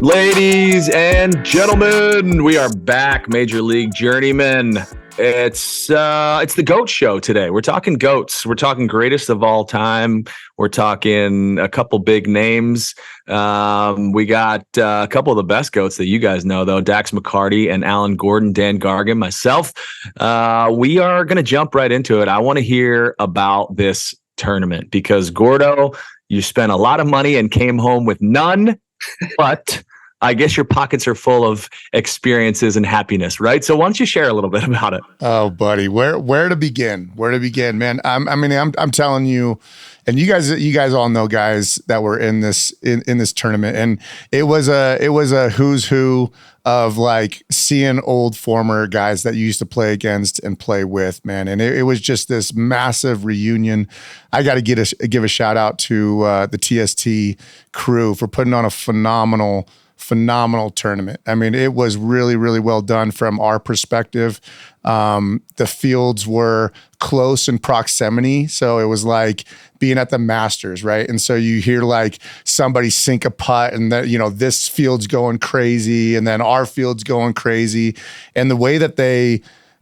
Ladies and gentlemen, we are back. Major League Journeymen. It's the GOAT show today. We're talking GOATs. We're talking greatest of all time. We're talking a couple big names. We got a couple of the best GOATs that you guys know, though. Dax McCarty and Alan Gordon, Dan Gargan, myself. We are going to jump right into it. I want to hear about this tournament because, Gordo, you spent a lot of money and came home with none, but I guess your pockets are full of experiences and happiness, right? So why don't you share a little bit about it? Oh, buddy, where to begin? Where to begin, man? I'm telling you, and you guys all know guys that were in this tournament, and it was a who's who of like seeing old former guys that you used to play against and play with, man. And it was just this massive reunion. I got to give a shout out to the TST crew for putting on a phenomenal tournament. I mean, it was really, really well done from our perspective. The fields were close in proximity, so it was like being at the Masters, right? And so you hear like somebody sink a putt, and that this field's going crazy, and then our field's going crazy, and the way that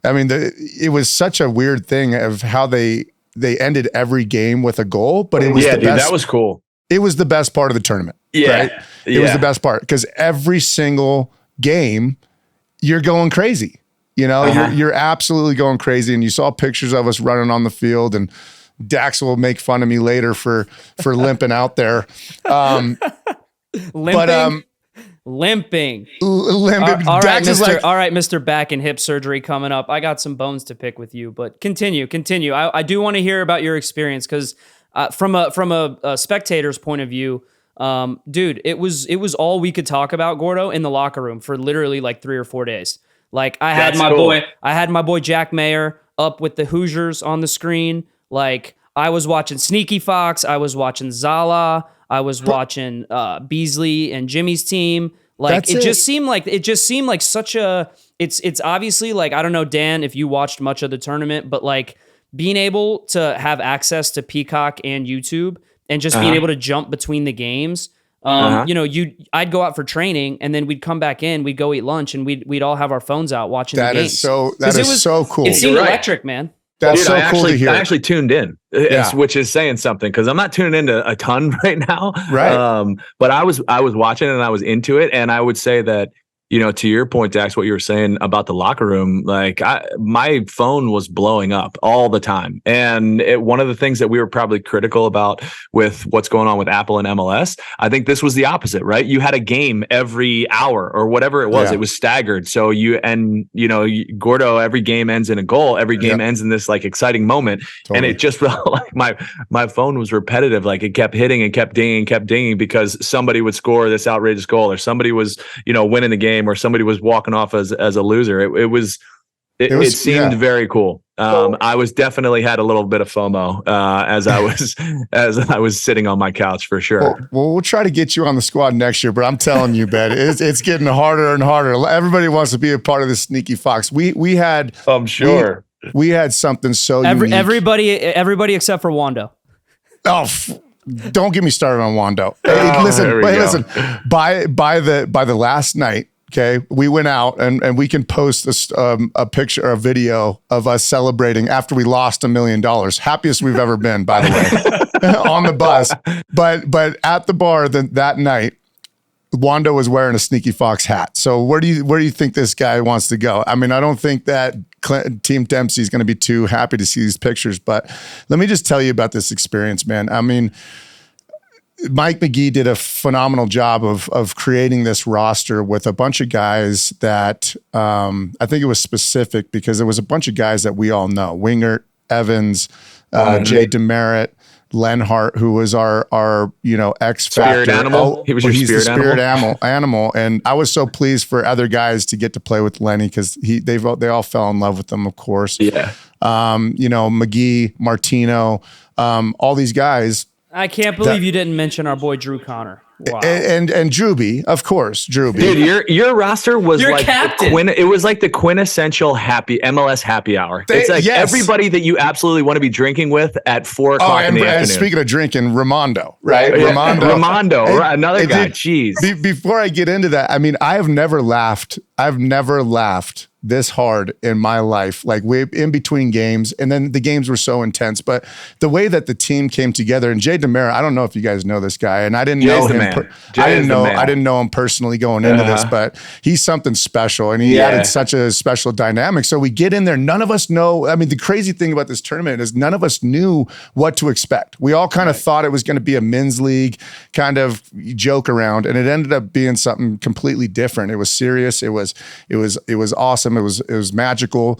it was such a weird thing of how they ended every game with a goal, but it was the best. That was cool. It was the best part of the tournament. Yeah. Right? It was the best part because every single game you're going crazy. You're absolutely going crazy. And you saw pictures of us running on the field, and Dax will make fun of me later for limping out there. Limping. All right, Mr. Back and hip surgery coming up. I got some bones to pick with you, but continue. I do want to hear about your experience because from a spectator's point of view, dude, it was all we could talk about, Gordo, in the locker room for literally like 3 or 4 days. Like I had my boy Jack Mayer up with the Hoosiers on the screen. Like I was watching Sneaky Fox, I was watching Zala, I was watching Beasley and Jimmy's team. Like it just seemed like such a it's obviously like, I don't know, Dan, if you watched much of the tournament, but like being able to have access to Peacock and YouTube and just being able to jump between the games. I'd go out for training and then we'd come back in, we'd go eat lunch, and we'd all have our phones out watching the games. That is so cool. It seemed electric, man. That's so cool to hear. I actually tuned in, which is saying something because I'm not tuning into a ton right now. Right. But I was watching and I was into it, and I would say that, to your point, Dax, what you were saying about the locker room, like my phone was blowing up all the time. And one of the things that we were probably critical about with what's going on with Apple and MLS, I think this was the opposite, right? You had a game every hour or whatever it was. Yeah. It was staggered. So Gordo, every game ends in a goal. Every game ends in this like exciting moment. Totally. And it just felt like my phone was repetitive. Like it kept hitting and kept dinging because somebody would score this outrageous goal, or somebody was, winning the game, or somebody was walking off as a loser. It seemed very cool. I was definitely had a little bit of FOMO as I was sitting on my couch for sure. Well, we'll try to get you on the squad next year, but I'm telling you, Ben, it's getting harder and harder. Everybody wants to be a part of the Sneaky Fox. We had, I'm sure we had something so unique. Everybody except for Wando. Don't get me started on Wando. Listen. By the last night, okay, we went out and we can post a picture or a video of us celebrating after we lost $1 million. Happiest we've ever been, by the way, on the bus. But at the bar that night, Wando was wearing a Sneaky Fox hat. So where do you think this guy wants to go? I mean, I don't think that Team Dempsey is going to be too happy to see these pictures, but let me just tell you about this experience, man. I mean, Mike McGee did a phenomenal job of creating this roster with a bunch of guys that I think it was specific because there was a bunch of guys that we all know: Wingert, Evans, Jay Demerit, Lenhart, who was our X factor. Spirit animal. He's the spirit animal. And I was so pleased for other guys to get to play with Lenny because they all fell in love with him, of course. Yeah. McGee, Martino, all these guys. I can't believe you didn't mention our boy Drew Connor. Wow. And Drewby, of course, Drewby. Dude, your roster was Your like captain. it was like the quintessential MLS happy hour. It's like everybody that you absolutely want to be drinking with at 4 o'clock in the afternoon. And speaking of drinking, Ramondo, right? Yeah, Ramondo, right, another guy. Jeez. Before I get into that, I mean, I've never laughed this hard in my life, like way in between games. And then the games were so intense, but the way that the team came together, and Jay DeMera, I don't know if you guys know this guy, and I didn't know him. I didn't know him personally going into this, but he's something special, and he added such a special dynamic. So we get in there. None of us know. I mean, the crazy thing about this tournament is none of us knew what to expect. We all kind of thought it was going to be a men's league kind of joke around, and it ended up being something completely different. It was serious. It was awesome. It was magical,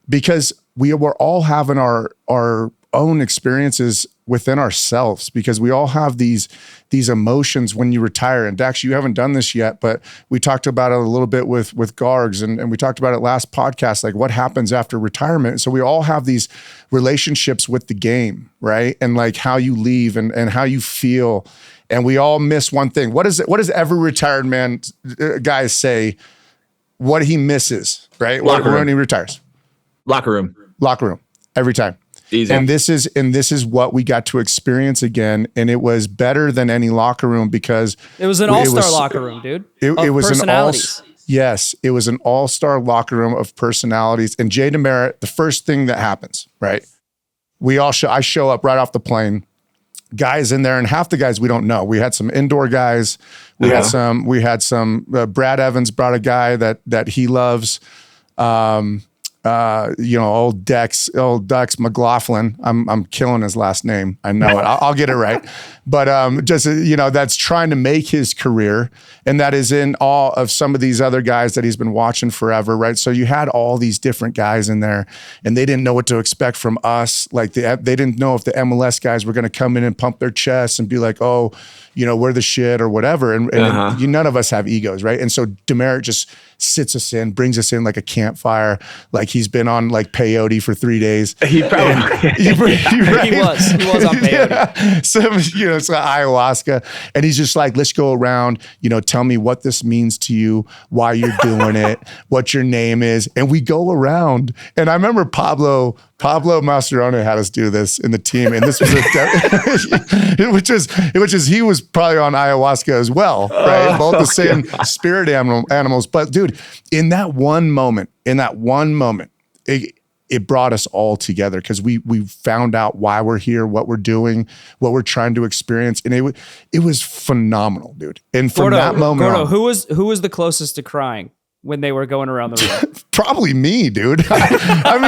because we were all having our own experiences within ourselves, because we all have these emotions when you retire. And Dax, you haven't done this yet, but we talked about it a little bit with Gargs, and we talked about it last podcast, like what happens after retirement. So we all have these relationships with the game, right? And like how you leave and how you feel. And we all miss one thing. What does every retired man guys say? What he misses, right? When he retires. Locker room every time. Easy. And this is what we got to experience again. And it was better than any locker room, because it was an all-star locker room, dude. It was it was an all-star locker room of personalities. And Jay DeMera, the first thing that happens, right? I show up right off the plane. Guys in there, and half the guys we don't know. We had some indoor guys. We had some. Brad Evans brought a guy that he loves. Old Dex McLaughlin. I'm killing his last name. I know it. I'll get it right. But that's trying to make his career, and that is in awe of some of these other guys that he's been watching forever, right? So you had all these different guys in there, and they didn't know what to expect from us. Like they didn't know if the MLS guys were going to come in and pump their chests and be like, oh, we're the shit or whatever. And none of us have egos, right? And so DeMeritt just sits us in, brings us in like a campfire, like he's been on like peyote for 3 days. He probably he was on peyote. Yeah. So it's like ayahuasca, and he's just like, let's go around, tell me what this means to you, why you're doing it, what your name is. And we go around, and I remember Pablo Mascherano had us do this in the team, and this was which is he was probably on ayahuasca as well, right? Both the same spirit animals. But dude, in that one moment, it brought us all together, because we found out why we're here, what we're doing, what we're trying to experience, and it was phenomenal, dude. And from that moment, Gordo, who was the closest to crying when they were going around the room? Probably me, dude. I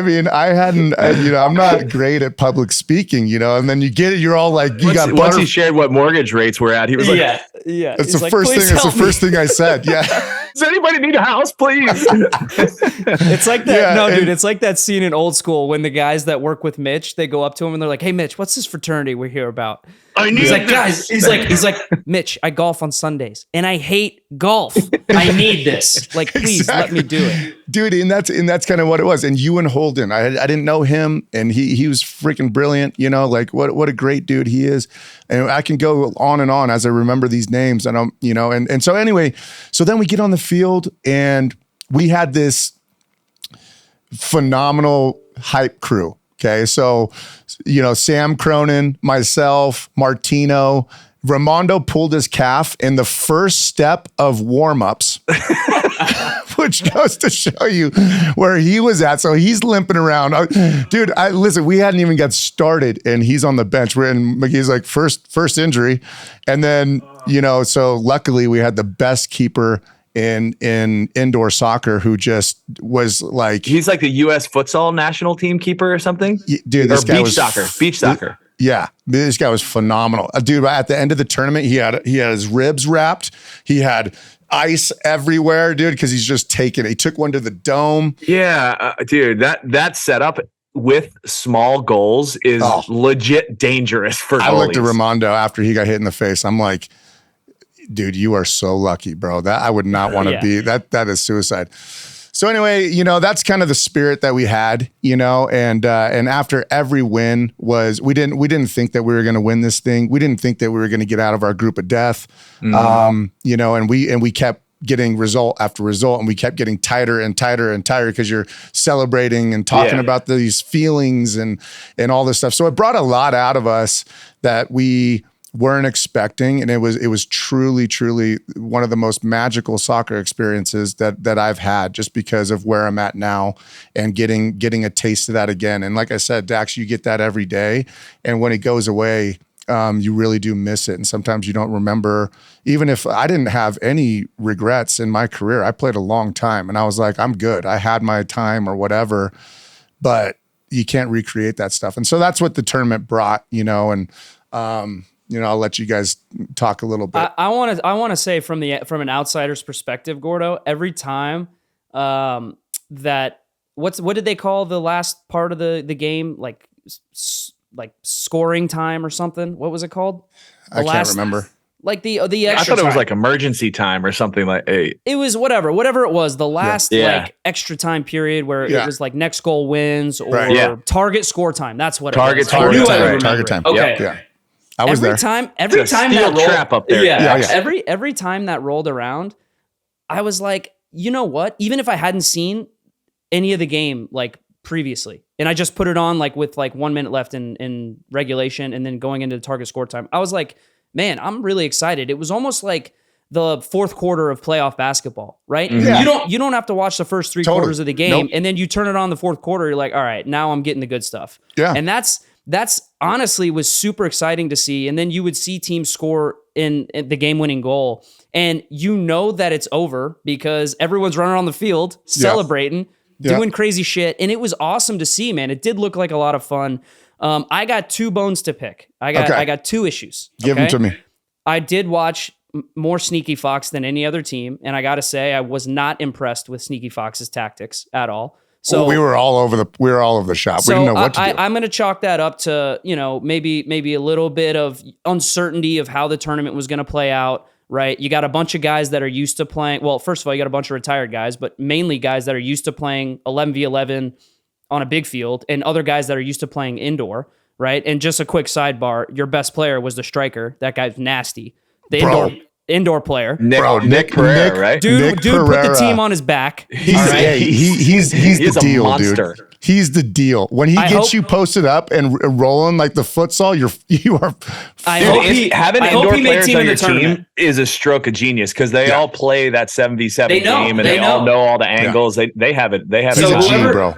mean, I hadn't, I'm not great at public speaking, and then you get it, you're all like, once he shared what mortgage rates were at, he was like, yeah. It's the first thing. It's the first thing I said. Yeah. Does anybody need a house, please? It's like that. Dude, it's like that scene in Old School when the guys that work with Mitch, they go up to him and they're like, "Hey, Mitch, what's this fraternity we're here about?" He's like, guys, he's like, Mitch, I golf on Sundays and I hate golf. I need this. Like, please let me do it. Dude, and that's kind of what it was. And you and Holden, I didn't know him, and he was freaking brilliant, like what a great dude he is. And I can go on and on as I remember these names, and and so anyway, so then we get on the field, and we had this phenomenal hype crew. Okay, so Sam Cronin, myself, Martino, Ramondo pulled his calf in the first step of warm-ups, which goes to show you where he was at. So he's limping around. Dude, listen, we hadn't even got started, and he's on the bench. We're in McGee's like first injury. And then, so luckily we had the best keeper in indoor soccer, who just was like, he's like the U.S. futsal national team keeper or something. Dude, this guy was beach soccer. Yeah, this guy was phenomenal. Dude, at the end of the tournament, he had his ribs wrapped. He had ice everywhere, dude, because he's just taking it. He took one to the dome. Yeah, dude, that setup with small goals is legit dangerous for goalies. I looked at Ramondo after he got hit in the face. I'm like, dude, you are so lucky, bro. That I would not want to be. That is suicide. So anyway, that's kind of the spirit that we had, and after every win we didn't think that we were going to win this thing. We didn't think that we were going to get out of our group of death. And we kept getting result after result, and we kept getting tighter and tighter and tighter because you're celebrating and talking about these feelings and all this stuff. So it brought a lot out of us that we weren't expecting, and it was truly, truly one of the most magical soccer experiences that I've had, just because of where I'm at now and getting a taste of that again. And like I said, Dax, you get that every day, and when it goes away, you really do miss it. And sometimes you don't remember. Even if I didn't have any regrets in my career, I played a long time and I was like, I'm good. I had my time or whatever, but you can't recreate that stuff. And so that's what the tournament brought, and I'll let you guys talk a little bit. I want to say from an outsider's perspective, Gordo, every time that what did they call the last part of the game? Like scoring time or something? What was it called? I can't remember. Like the extra I thought it was time. like emergency time or something like. Hey. It was whatever it was. The last like extra time period where it was like next goal wins or target score time. That's what target it was. Target time. Okay. Yeah. I was every there. time that rolled, trap up there. Every time that rolled around, I was like, you know what? Even if I hadn't seen any of the game like previously, and I just put it on like with like 1 minute left in regulation and then going into the target score time, I was like, man, I'm really excited. It was almost like the fourth quarter of playoff basketball, right? Yeah. You don't have to watch the first three quarters of the game, and then you turn it on the fourth quarter, you're like, all right, now I'm getting the good stuff. Yeah. And that's honestly was super exciting to see. And then you would see teams score in the game-winning goal, and that it's over because everyone's running on the field celebrating, doing crazy shit, and it was awesome to see, man. It did look like a lot of fun. I got 2 bones to pick. I got 2 issues. Give them to me. I did watch more Sneaky Fox than any other team, and I got to say I was not impressed with Sneaky Fox's tactics at all. So we were all over the shop. So we didn't know what to do. I'm going to chalk that up to maybe a little bit of uncertainty of how the tournament was going to play out. Right, you got a bunch of guys that are used to playing. Well, first of all, you got a bunch of retired guys, but mainly guys that are used to playing 11v11 on a big field, and other guys that are used to playing indoor. Right, and just a quick sidebar: your best player was the striker. That guy's nasty. The indoor player, Nick Pereira, right? Dude put the team on his back. He's the deal, monster. Dude. He's the deal. When he gets you posted up and rolling like the futsal, you are. Having indoor players on your team is a stroke of genius because they all play that 7v7 game and they all know all the angles. They have it. They have He's it. a G, bro.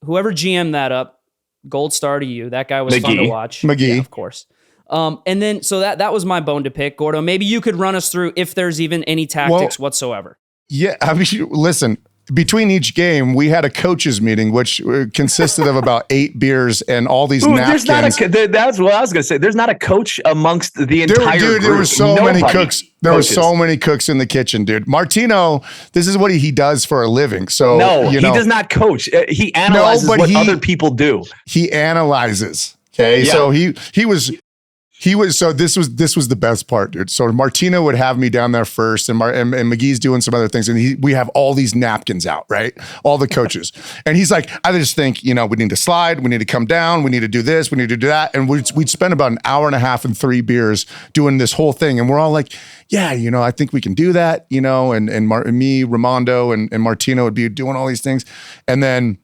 Whoever GM'd that up, gold star to you. That guy was fun to watch. McGee, of course. And then so that was my bone to pick, Gordo. Maybe you could run us through if there's even any tactics whatsoever. Yeah, I mean, listen. Between each game, we had a coaches meeting, which consisted of about 8 beers and all these napkins. That's what I was going to say. There's not a coach amongst the entire group. There were so many cooks. There were so many cooks in the kitchen, dude. Martino, this is what he does for a living. So he does not coach. He analyzes what other people do. He analyzes. Okay, so he was. So this was the best part, dude. So Martino would have me down there first, and McGee's doing some other things, and we have all these napkins out, right? All the coaches, and he's like, I just think we need to slide, we need to come down, we need to do this, we need to do that, and we'd spend about an hour and a half and 3 beers doing this whole thing, and we're all like, yeah, I think we can do that, and me, Ramondo, and Martino would be doing all these things, and then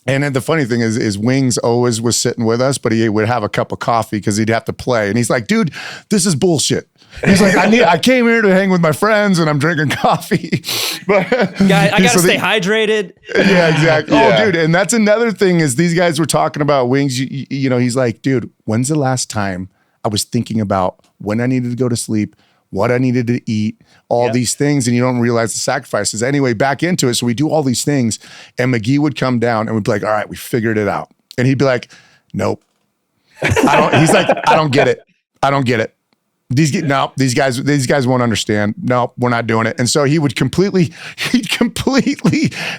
the funny thing is Wings always was sitting with us, but he would have a cup of coffee because he'd have to play. And he's like, dude, this is bullshit. He's like, I came here to hang with my friends and I'm drinking coffee. But I got to stay hydrated. Yeah, exactly. Yeah. Oh, dude. And that's another thing is these guys were talking about Wings. He's like, dude, when's the last time I was thinking about when I needed to go to sleep, what I needed to eat, all these things, and you don't realize the sacrifices. Anyway, back into it. So we do all these things, and McGee would come down and we'd be like, all right, we figured it out. And he'd be like, nope. He's like, I don't get it. I don't get it. These guys won't understand. No, we're not doing it. And so he'd completely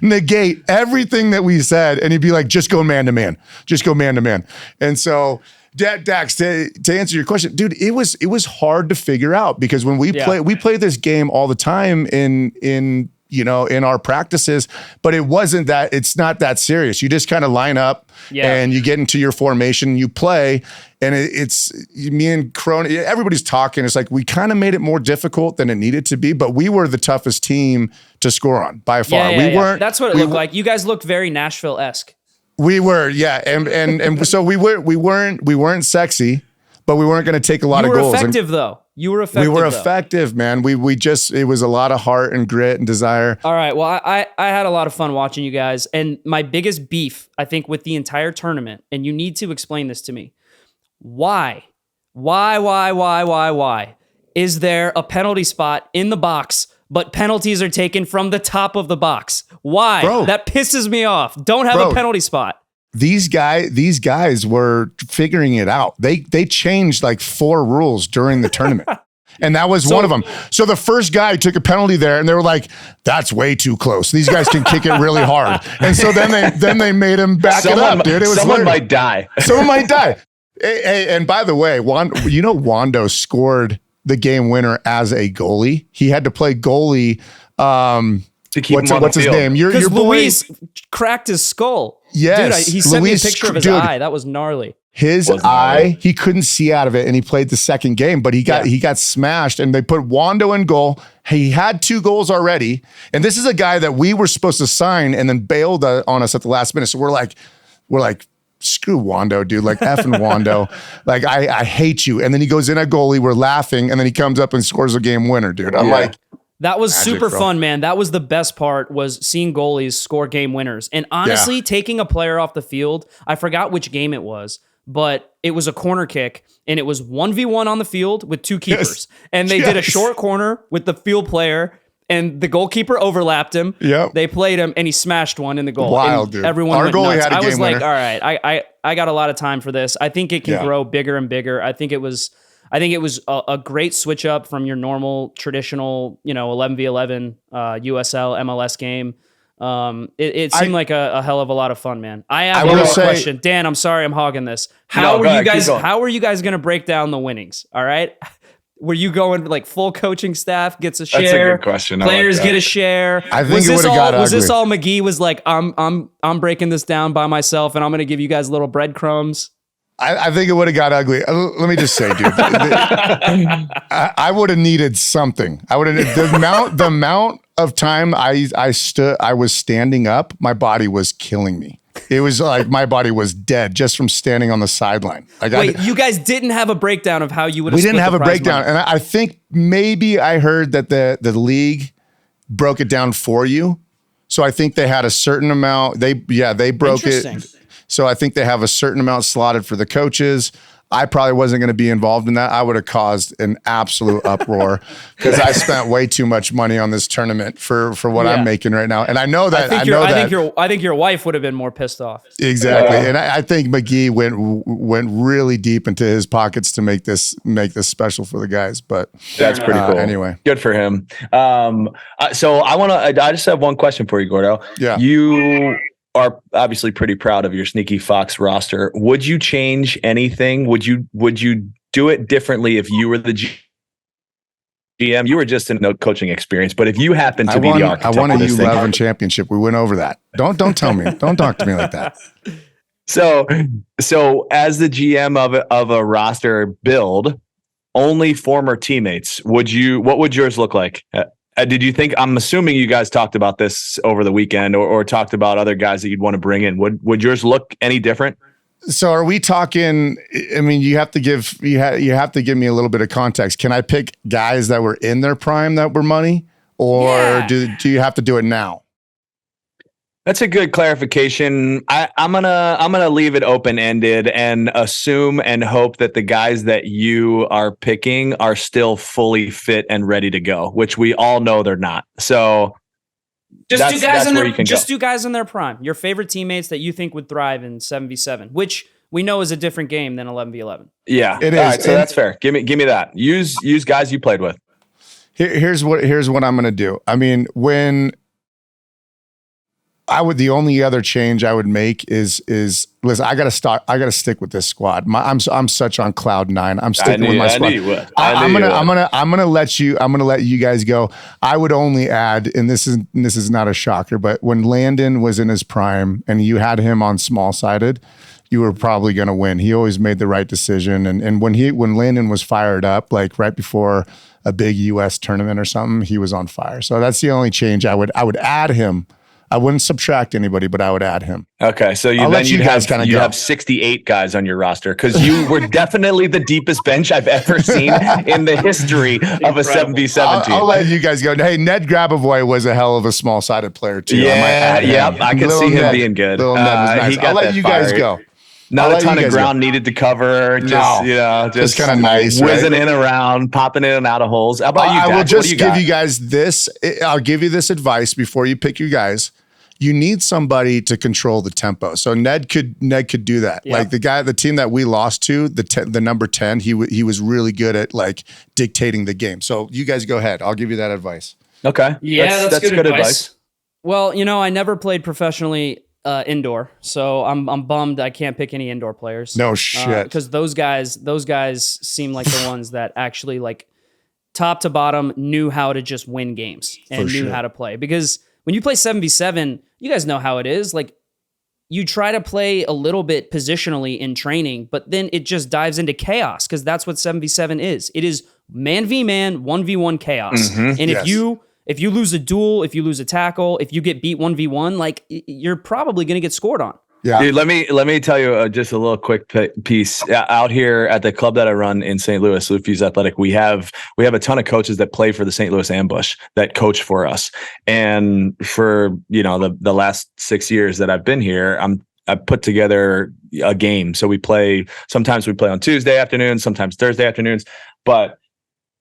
negate everything that we said, and he'd be like, just go man to man. Just go man to man. And so Dax, to answer your question, dude, it was hard to figure out because when we play this game all the time in in our practices, but it's not that serious. You just kind of line up and you get into your formation, you play, and it's me and Crony, everybody's talking. It's like, we kind of made it more difficult than it needed to be, but we were the toughest team to score on by far. We weren't. That's what it looked like. You guys looked very Nashville-esque. We were, yeah. And so we weren't sexy, but we weren't going to take a lot of goals. Effective though. You were effective. We were effective, man. It was a lot of heart and grit and desire. All right. Well, I had a lot of fun watching you guys. And my biggest beef, I think, with the entire tournament, and you need to explain this to me. Why is there a penalty spot in the box, but penalties are taken from the top of the box? Why? Bro. That pisses me off. Don't have a penalty spot. These guys were figuring it out. They changed like 4 rules during the tournament. And that was one of them. So the first guy took a penalty there and they were like, that's way too close. These guys can kick it really hard. And so then they made him back it up, dude. Someone might die. Someone might die. Hey, and by the way, Wando scored the game winner as a goalie. He had to play goalie. To keep what's his name? Because Luis cracked his skull. Yes. Dude, he sent me a picture of his eye. That was gnarly. His eye, he couldn't see out of it, and he played the second game, but he got smashed, and they put Wando in goal. He had 2 goals already, and this is a guy that we were supposed to sign and then bailed on us at the last minute. So we're like, screw Wando, dude. Like, effing Wando. Like, I hate you. And then he goes in at goalie, we're laughing, and then he comes up and scores a game winner, dude. I'm like, that was super fun, man. That was the best part, was seeing goalies score game winners. And honestly, taking a player off the field, I forgot which game it was, but it was a corner kick, and it was 1v1 on the field with 2 keepers. And they did a short corner with the field player, and the goalkeeper overlapped him. Yep. They played him, and he smashed one in the goal. Wild, dude. Everyone Our went goalie nuts. had a I was game like, winner. all right, I got a lot of time for this. I think it can grow bigger and bigger. I think it was a great switch up from your normal traditional, 11v11 USL MLS game. It seemed like a hell of a lot of fun, man. I have one question. Dan, I'm sorry I'm hogging this. How are you guys going to break down the winnings? All right. Were you going like full coaching staff gets a share? That's a good question. Players get a share. I think it would have got ugly. Was this all McGee was like, I'm breaking this down by myself, and I'm going to give you guys little breadcrumbs? I think it would have got ugly. Let me just say, dude, I would have needed something. I would have the amount of time I was standing up. My body was killing me. It was like my body was dead just from standing on the sideline. Wait, you guys didn't have a breakdown of how you would have. We didn't have a breakdown, and I think maybe I heard that the league broke it down for you. So I think they had a certain amount. They broke it. So I think they have a certain amount slotted for the coaches. I probably wasn't going to be involved in that. I would have caused an absolute uproar because I spent way too much money on this tournament for what I'm making right now. And I know that. I think your wife would have been more pissed off. Exactly. And I think McGee went really deep into his pockets to make this special for the guys. But that's pretty cool. Anyway, good for him. So I just have one question for you, Gordo. Yeah. You are obviously pretty proud of your Sneaky Fox roster. Would you change anything? Would you do it differently if you were the GM? You were just in no coaching experience, but if you happened to be the architect, I won a U11 championship. We went over that. Don't tell me. Don't talk to me like that. So as the GM of a roster build, only former teammates. What would yours look like? Did you think? I'm assuming you guys talked about this over the weekend, or talked about other guys that you'd want to bring in. Would yours look any different? So are we talking? I mean, you have to give me a little bit of context. Can I pick guys that were in their prime that were money, or do you have to do it now? That's a good clarification. I'm gonna leave it open-ended and assume and hope that the guys that you are picking are still fully fit and ready to go, which we all know they're not. So just do guys in their prime. Your favorite teammates that you think would thrive in 7v7, which we know is a different game than 11v11. Yeah, it is. All right, so that's fair. Give me that. Use guys you played with. Here's what I'm gonna do. I mean, when The only other change I would make is listen, I gotta stick with this squad. I'm such on cloud nine. I'm sticking with my squad. I knew you would. I'm gonna let you guys go. I would only add, and this is not a shocker, but when Landon was in his prime and you had him on small sided, you were probably going to win. He always made the right decision. And when Landon was fired up, like right before a big US tournament or something, he was on fire. So that's the only change I would add him. I wouldn't subtract anybody, but I would add him. Okay, so you'd have 68 guys on your roster because you were definitely the deepest bench I've ever seen in the history of a 7v7 team. I'll let you guys go. Hey, Ned Grabavoy was a hell of a small-sided player too. I could see him being good. Little Ned was nice. I'll let you guys go. Not a ton of ground needed to cover. Just kind of nice, whizzing in around, popping in and out of holes. How about you, Dak? I will just give you guys this. I'll give you this advice before you pick your guys. You need somebody to control the tempo. So Ned could do that. Yeah. Like the team that we lost to, the number 10, he was really good at like dictating the game. So you guys go ahead. I'll give you that advice. Okay. Yeah, that's good advice. Well, I never played professionally indoor, so I'm bummed I can't pick any indoor players. No shit. Because those guys seem like the ones that actually like top to bottom knew how to just win games and knew how to play. Because when you play 7v7, you guys know how it is. Like you try to play a little bit positionally in training, but then it just dives into chaos because that's what 7v7 is. It is man v man, 1v1 chaos. Mm-hmm. And if you lose a duel, if you lose a tackle, if you get beat 1v1, like you're probably going to get scored on. Yeah. Dude, let me tell you just a little quick piece. Out here at the club that I run in St. Louis, Fuse Athletic, we have a ton of coaches that play for the St. Louis Ambush that coach for us. And for the last 6 years that I've been here, I put together a game. So sometimes we play on Tuesday afternoons, sometimes Thursday afternoons, but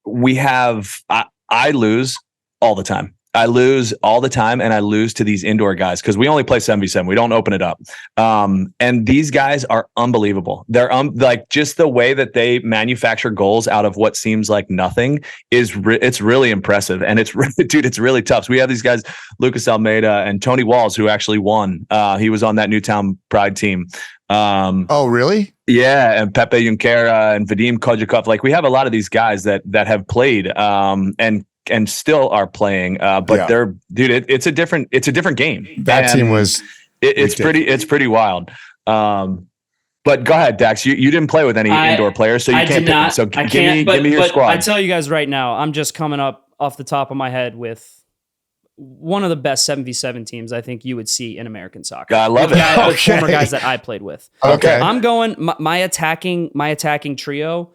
I lose all the time. I lose all the time, and I lose to these indoor guys because we only play 7v7. We don't open it up. And these guys are unbelievable. They're like just the way that they manufacture goals out of what seems like nothing it's really impressive. And it's really tough. So we have these guys, Lucas Almeida and Tony Walls, who actually won. He was on that Newtown Pride team. Oh, really? Yeah, and Pepe Junquera and Vadim Kodjakov. Like we have a lot of these guys that have played and still are playing, but it's a different game. That team was it's pretty wild. But go ahead, Dax. You didn't play with any indoor players, so you can't pick them. So give me your squad. I tell you guys right now, I'm just coming up off the top of my head with one of the best 7v7 teams I think you would see in American soccer. I love it. With former guys that I played with. Okay, I'm going my attacking trio.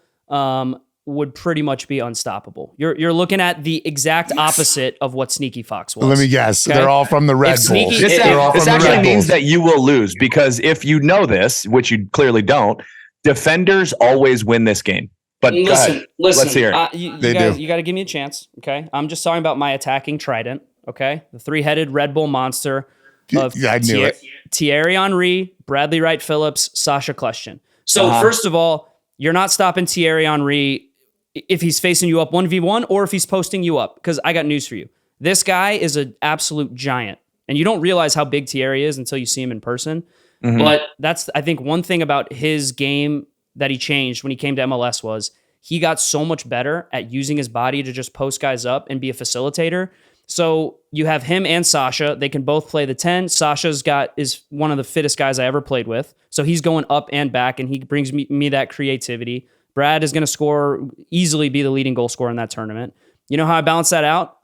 Would pretty much be unstoppable. You're looking at the exact opposite of what Sneaky Fox was. Let me guess. Okay? They're all from the Red Bull. This actually means that you will lose because if you know this, which you clearly don't, defenders always win this game. But listen, let's hear it. You got to give me a chance. Okay, I'm just talking about my attacking trident. Okay, the 3-headed Red Bull monster of I knew it. Thierry Henry, Bradley Wright Phillips, Sasha Kljestan. So first of all, you're not stopping Thierry Henry if he's facing you up 1v1 or if he's posting you up, because I got news for you. This guy is an absolute giant, and you don't realize how big Thierry is until you see him in person. Mm-hmm. But that's, I think, one thing about his game that he changed when he came to MLS was he got so much better at using his body to just post guys up and be a facilitator. So you have him and Sasha. They can both play the 10. Sasha's is one of the fittest guys I ever played with. So he's going up and back, and he brings me that creativity. Brad is going to easily be the leading goal scorer in that tournament. You know how I balance that out?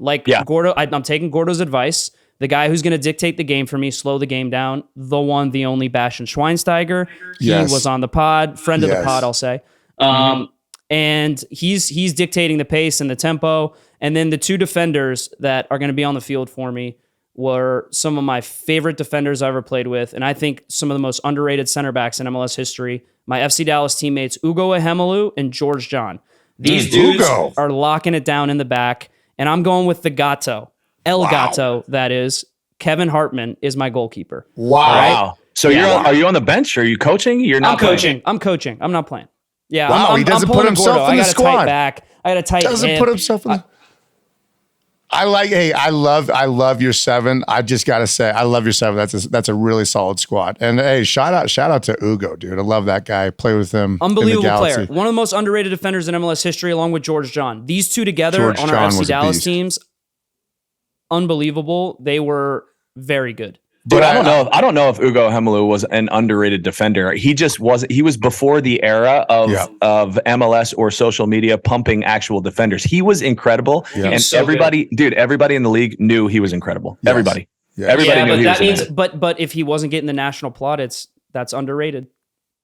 Gordo, I'm taking Gordo's advice. The guy who's going to dictate the game for me, slow the game down, the one, the only Bastian Schweinsteiger. Yes. He was on the pod, friend of the pod, I'll say. And he's dictating the pace and the tempo. And then the two defenders that are going to be on the field for me were some of my favorite defenders I ever played with, and I think some of the most underrated center backs in MLS history. My FC Dallas teammates, Ugo Ehemelu and George John. These dudes are locking it down in the back, and I'm going with the Gato. Gato, that is. Kevin Hartman is my goalkeeper. Wow. Right? So are you on the bench? Are you coaching? You're not coaching. I'm coaching. I'm not playing. Yeah, wow, he doesn't put himself in the squad. I got a tight doesn't hip. put himself in the... I love your 7. I just gotta say, I love your 7. That's a really solid squad. And hey, shout out to Ugo, dude. I love that guy. Play with him. Unbelievable player. One of the most underrated defenders in MLS history, along with George John. These two together on our FC Dallas teams, unbelievable. They were very good. Dude, I don't know if Ugo Hemelu was an underrated defender. He just wasn't. He was before the era of MLS or social media pumping actual defenders. He was incredible, and so everybody in the league knew he was incredible. Yes. Everybody knew he was incredible. But if he wasn't getting the national plaudits, that's underrated.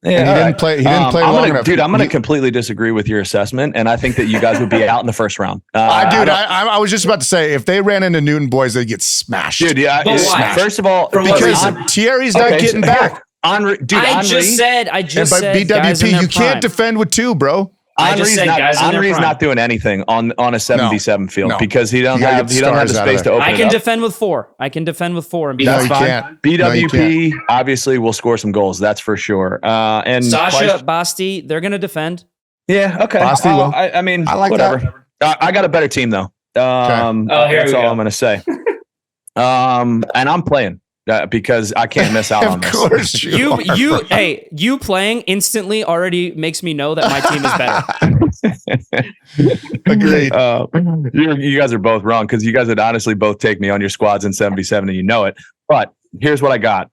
Yeah, and he didn't play long enough. Dude, I'm going to completely disagree with your assessment, and I think that you guys would be out in the first round. I was just about to say, if they ran into Newton boys, they'd get smashed. Dude, yeah. First of all, because Thierry's not getting back. I just said, BWP, you can't defend with 2, bro. Henry's not doing anything on a 77 field because he don't have the space to open it up. I can defend with 4. And that's fine. BWP obviously will score some goals. That's for sure. And Sasha, Basti, they're going to defend. Yeah. Okay. Basti will. I mean, I like whatever. I got a better team though. That's all I'm going to say. And I'm playing. Because I can't miss out on this. Of course you playing instantly already makes me know that my team is better. Agreed. You guys are both wrong because you guys would honestly both take me on your squads in 77 and you know it. But here's what I got.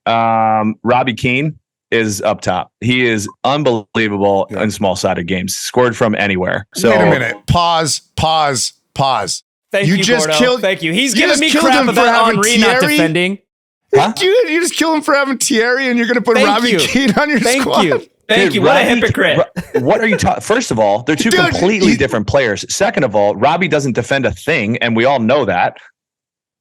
Robbie Keane is up top. He is unbelievable in small-sided games. Scored from anywhere. So wait a minute. Pause. Thank you, Gordo. Thank you. He's giving me crap about Henry not defending. Huh? Dude, you just kill him for having Thierry and you're going to put Robbie Keane on your squad? Thank you. What a hypocrite. What are you talking? First of all, they're two completely different players. Second of all, Robbie doesn't defend a thing, and we all know that.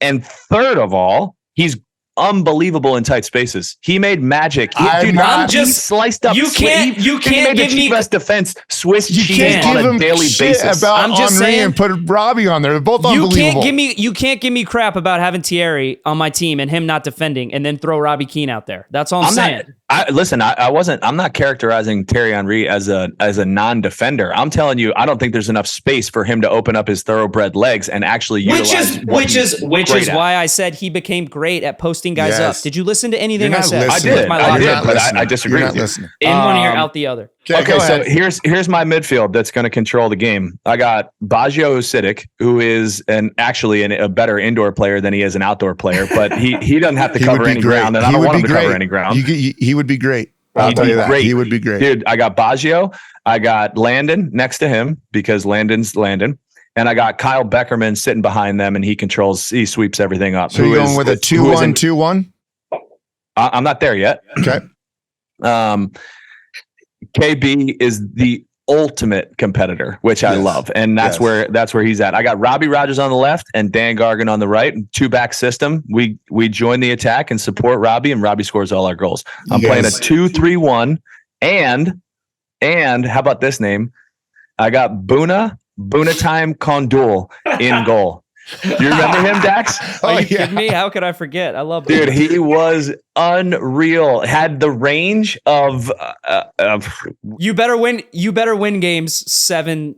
And third of all, he's unbelievable in tight spaces. He made magic. He sliced up. You can't give me best defense Swiss cheese on a daily basis. About Henry and put Robbie on there. They're both unbelievable. You can't give me crap about having Thierry on my team and him not defending, and then throw Robbie Keane out there. That's all I'm saying. I'm not characterizing Thierry Henry as a non-defender. I'm telling you, I don't think there's enough space for him to open up his thoroughbred legs and actually utilize. Which is why I said he became great at posting guys up. Did you listen to anything I said? I did, but I disagree with you. In one ear, out the other. Okay, so here's my midfield that's going to control the game. I got Baggio Sidic, who is actually a better indoor player than he is an outdoor player, but he doesn't have to cover any ground, and I don't want him to cover any ground. He would be great. I'll tell you that. He would be great. Dude, I got Baggio. I got Landon next to him because Landon's Landon. And I got Kyle Beckerman sitting behind them, and he sweeps everything up. So you're going with a 2-1-2-1? I'm not there yet. Okay. KB is the ultimate competitor, which I love, and that's where he's at. I got Robbie Rogers on the left and Dan Gargan on the right. 2-back system. We join the attack and support Robbie, and Robbie scores all our goals. I'm playing a 2-3-1, and how about this name? I got Bunatime Kondul in goal. You remember him, Dax? Are you kidding me? How could I forget? I love Dude, he was unreal. Had the range of You better win games 7-6.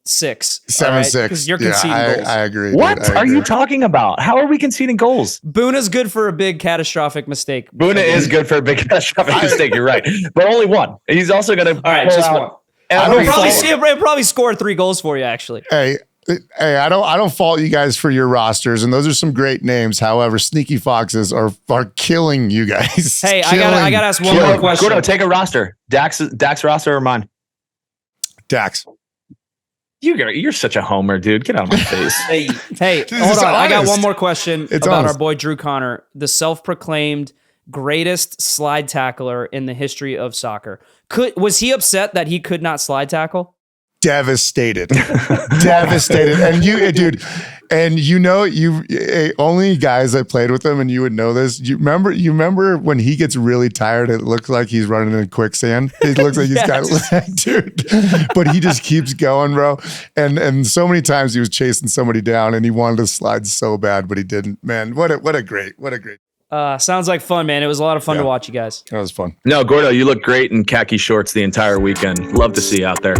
7-6. Because you're conceding goals. I agree. What are you talking about? How are we conceding goals? Buna's good for a big catastrophic mistake. Buna is good for a big catastrophic mistake. You're right. But only one. He's also going to just one. He'll probably score 3 goals for you, actually. Hey, I don't fault you guys for your rosters, and those are some great names. However, Sneaky Foxes are killing you guys. Hey, I gotta ask one more question. Gordo, take a roster. Dax roster or mine? Dax. You're such a homer, dude. Get out of my face. Hey, hold on. I got one more question about our boy Drew Connor, the self-proclaimed greatest slide tackler in the history of soccer. Was he upset that he could not slide tackle? Devastated. And only guys that played with him, and you would know this. You remember when he gets really tired, it looks like he's running in quicksand. It looks like he's got dude. But he just keeps going, bro. And so many times he was chasing somebody down and he wanted to slide so bad, but he didn't. Man, what a great. Sounds like fun, man. It was a lot of fun to watch you guys. That was fun. No, Gordo, you look great in khaki shorts the entire weekend. Love to see you out there.